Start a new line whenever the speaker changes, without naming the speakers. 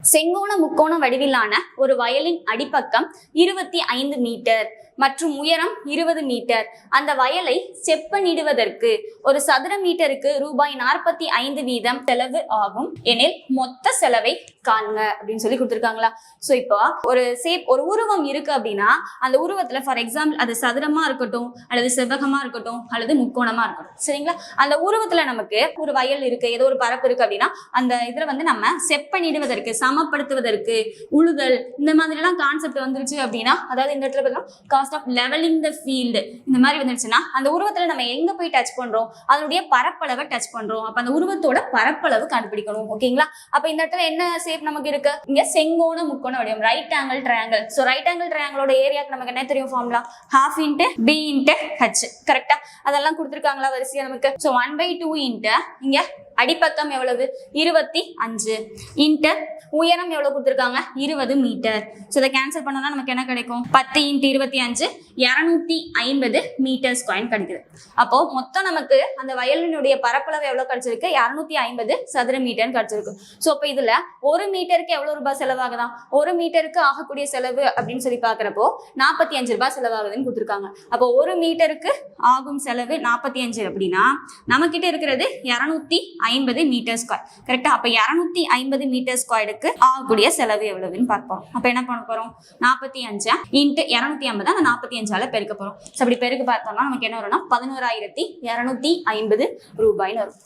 செங்கோண முக்கோண வடிவிலான ஒரு வயலின் அடிப்பக்கம் 25 மீட்டர் மற்றும் உயரம் 20 மீட்டர். அந்த வயலை செப்பனிடுவதற்கு ஒரு சதுர மீட்டருக்கு ரூபாய் 45 வீதம் செலவு ஆகும் எனில் மொத்த செலவை காண்க அப்படின்னு சொல்லி கொடுத்துருக்காங்களா. ஸோ இப்போ ஒரு உருவம் இருக்கு அப்படின்னா அந்த உருவத்துல ஃபார் எக்ஸாம்பிள் அது சதுரமா இருக்கட்டும் அல்லது செவ்வகமா இருக்கட்டும் அல்லது முக்கோணமா இருக்கட்டும், சரிங்களா. அந்த உருவத்துல நமக்கு ஒரு வயல் இருக்கு, ஏதோ ஒரு பரப்பு இருக்கு அப்படின்னா அந்த இதுல நம்ம செப்பனிடுவதற்கு சமப்படுத்துவதற்கு உழுதல் இந்த மாதிரி எல்லாம் கான்செப்ட் வந்துருச்சு அப்படின்னா, அதாவது இந்த இடத்துல cost of levelling the field இந்த மாதிரி வந்துருச்சுன்னா அந்த உருவத்துல நம்ம எங்க போய் டச் பண்றோம், அதனுடைய பரப்பளவை டச் பண்றோம். அப்ப அந்த உருவத்தோட பரப்பளவு கண்டுபிடிக்கணும். ஓகேங்களா. அப்ப இந்த இடத்துல என்ன ஷேப் நமக்கு இருக்கு, இங்க செங்கோண முக்கோண வடிவம், right angle triangle. So right angle ட்ரையாங்கிளோட ஏரியாக்கு நமக்கு என்ன தெரியும், ஃபார்முலா ½ × b × h. கரெக்டா, அதெல்லாம் கொடுத்துருக்காங்களா வரிசையா நமக்கு. சோ 1/2 இன்ட்டு இங்க அடிப்பக்கம் எவ்வளவு 25 இன்டர் உயரம் எவ்வளவு கொடுத்துருக்காங்க 20 மீட்டர். ஸோ இதை கேன்சல் பண்ணோம்னா நமக்கு என்ன கிடைக்கும், 10 × 25 250 மீட்டர் ஸ்கொயர் கிடைக்குது. அப்போ மொத்தம் நமக்கு அந்த வயலினுடைய பரப்பளவு எவ்வளவு கிடைச்சிருக்கு, 250 சதுர மீட்டர் கிடைச்சிருக்கு. ஸோ இப்போ இதுல ஒரு மீட்டருக்கு எவ்வளவு ரூபாய் செலவாகுதான், ஒரு மீட்டருக்கு ஆகக்கூடிய செலவு அப்படின்னு சொல்லி பாக்குறப்போ 45 ரூபாய் செலவாகுதுன்னு கொடுத்துருக்காங்க. அப்போ ஒரு மீட்டருக்கு ஆகும் செலவு 45 அப்படின்னா நம்ம கிட்ட இருக்கிறது 250 மீட்டர் ஸ்கொயர். கரெக்டா. அப்ப 250 மீட்டர் ஸ்கொயருக்கு ஆகக்கூடிய செலவு எவ்வளவுன்னு பார்ப்போம். அப்ப என்ன பண்ண போறோம், 45 × 250 அந்த 45ஆல பெருக்க போறோம். அப்படி பெருக்க பார்த்தோம்னா நமக்கு என்ன வரும்னா 11,250 ரூபாய்னு வரும்.